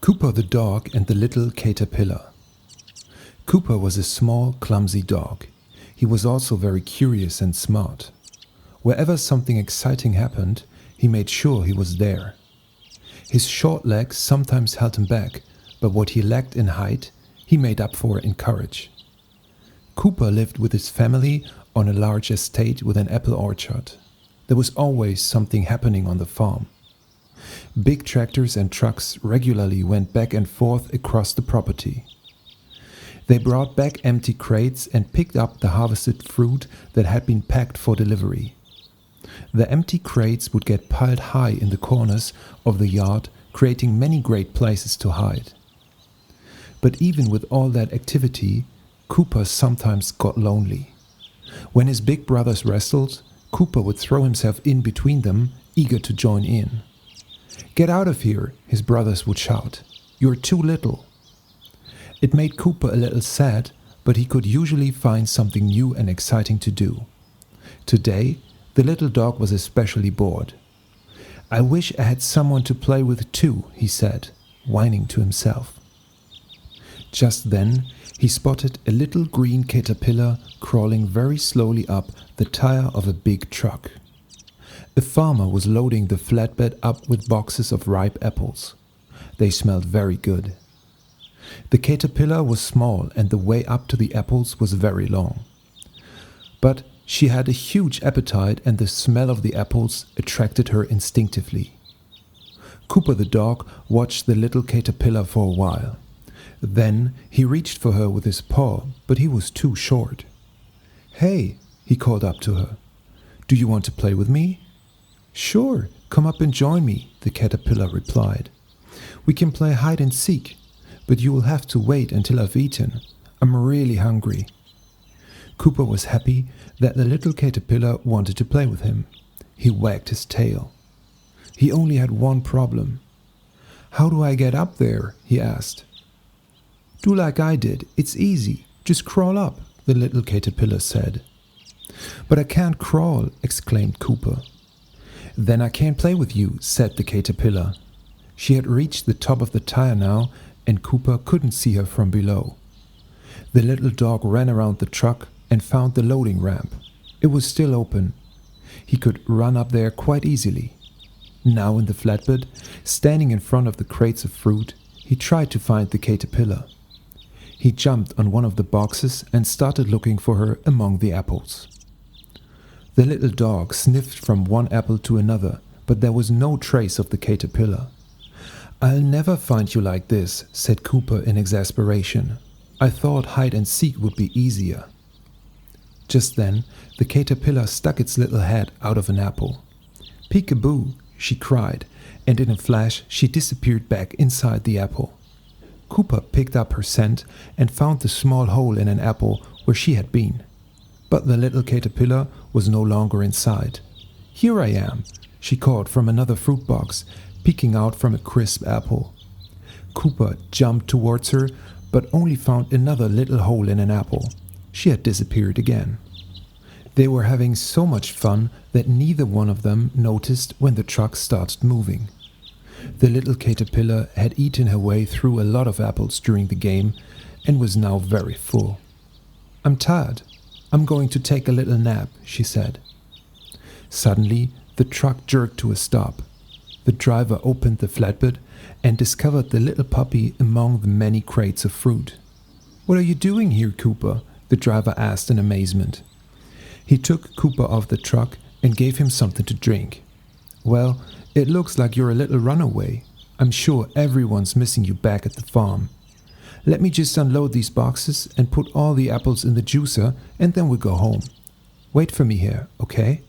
Cooper the dog and the little caterpillar. Cooper was a small, clumsy dog. He was also very curious and smart. Wherever something exciting happened, he made sure he was there. His short legs sometimes held him back, but what he lacked in height, he made up for in courage. Cooper lived with his family on a large estate with an apple orchard. There was always something happening on the farm. Big tractors and trucks regularly went back and forth across the property. They brought back empty crates and picked up the harvested fruit that had been packed for delivery. The empty crates would get piled high in the corners of the yard, creating many great places to hide. But even with all that activity, Cooper sometimes got lonely. When his big brothers wrestled, Cooper would throw himself in between them, eager to join in. "Get out of here," his brothers would shout. "You're too little." It made Cooper a little sad, but he could usually find something new and exciting to do. Today, the little dog was especially bored. "I wish I had someone to play with too," he said, whining to himself. Just then, he spotted a little green caterpillar crawling very slowly up the tire of a big truck. A farmer was loading the flatbed up with boxes of ripe apples. They smelled very good. The caterpillar was small and the way up to the apples was very long. But she had a huge appetite and the smell of the apples attracted her instinctively. Cooper the dog watched the little caterpillar for a while. Then he reached for her with his paw, but he was too short. "Hey," he called up to her. "Do you want to play with me?" "Sure, come up and join me," the caterpillar replied. "We can play hide and seek, but you will have to wait until I've eaten. I'm really hungry." Cooper was happy that the little caterpillar wanted to play with him. He wagged his tail. He only had one problem. "How do I get up there?" he asked. "Do like I did, it's easy. Just crawl up," the little caterpillar said. "But I can't crawl," exclaimed Cooper. "Then I can't play with you," said the caterpillar. She had reached the top of the tire now, and Cooper couldn't see her from below. The little dog ran around the truck and found the loading ramp. It was still open. He could run up there quite easily. Now in the flatbed, standing in front of the crates of fruit, he tried to find the caterpillar. He jumped on one of the boxes and started looking for her among the apples. The little dog sniffed from one apple to another, but there was no trace of the caterpillar. "I'll never find you like this," said Cooper in exasperation. "I thought hide and seek would be easier." Just then, the caterpillar stuck its little head out of an apple. "Peek-a-boo," she cried, and in a flash she disappeared back inside the apple. Cooper picked up her scent and found the small hole in an apple where she had been. But the little caterpillar was no longer inside. "Here I am," she called from another fruit box, peeking out from a crisp apple. Cooper jumped towards her, but only found another little hole in an apple. She had disappeared again. They were having so much fun that neither one of them noticed when the truck started moving. The little caterpillar had eaten her way through a lot of apples during the game and was now very full. "I'm tired. I'm going to take a little nap," she said. Suddenly, the truck jerked to a stop. The driver opened the flatbed and discovered the little puppy among the many crates of fruit. "What are you doing here, Cooper?" the driver asked in amazement. He took Cooper off the truck and gave him something to drink. "Well, it looks like you're a little runaway. I'm sure everyone's missing you back at the farm. Let me just unload these boxes and put all the apples in the juicer and then we'll go home. Wait for me here, okay?"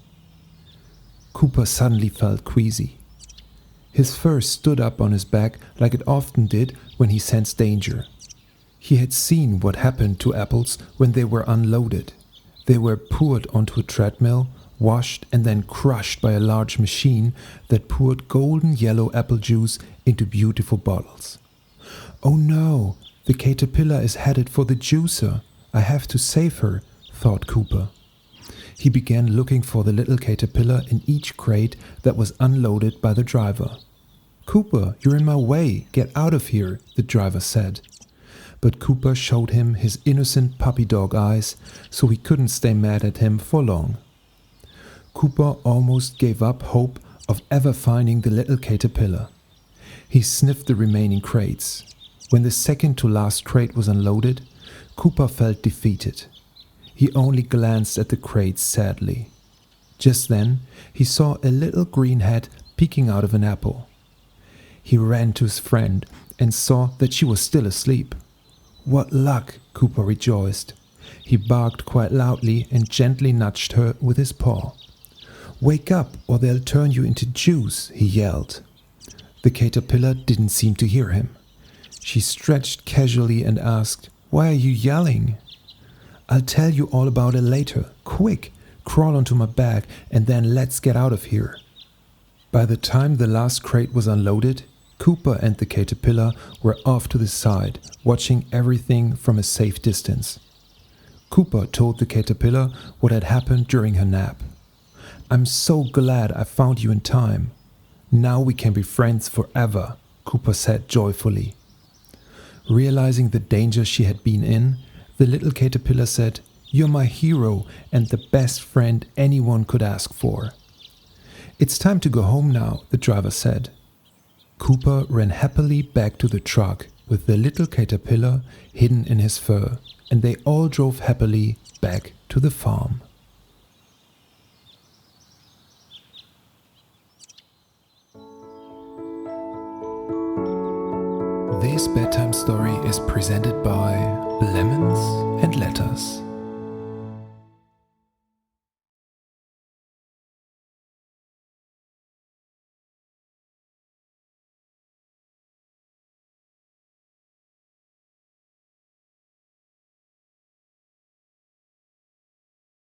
Cooper suddenly felt queasy. His fur stood up on his back like it often did when he sensed danger. He had seen what happened to apples when they were unloaded. They were poured onto a treadmill, washed and then crushed by a large machine that poured golden yellow apple juice into beautiful bottles. "Oh no, the caterpillar is headed for the juicer. I have to save her," thought Cooper. He began looking for the little caterpillar in each crate that was unloaded by the driver. "Cooper, you're in my way. Get out of here," the driver said. But Cooper showed him his innocent puppy dog eyes, so he couldn't stay mad at him for long. Cooper almost gave up hope of ever finding the little caterpillar. He sniffed the remaining crates. When the second to last crate was unloaded, Cooper felt defeated. He only glanced at the crates sadly. Just then, he saw a little green head peeking out of an apple. He ran to his friend and saw that she was still asleep. "What luck!" Cooper rejoiced. He barked quite loudly and gently nudged her with his paw. "Wake up or they'll turn you into juice," he yelled. The caterpillar didn't seem to hear him. She stretched casually and asked, "Why are you yelling?" "I'll tell you all about it later. Quick, crawl onto my back and then let's get out of here." By the time the last crate was unloaded, Cooper and the caterpillar were off to the side, watching everything from a safe distance. Cooper told the caterpillar what had happened during her nap. "I'm so glad I found you in time. Now we can be friends forever," Cooper said joyfully. Realizing the danger she had been in, the little caterpillar said, "You're my hero and the best friend anyone could ask for." "It's time to go home now," the driver said. Cooper ran happily back to the truck with the little caterpillar hidden in his fur, and they all drove happily back to the farm. This bedtime story is presented by Lemons and Letters.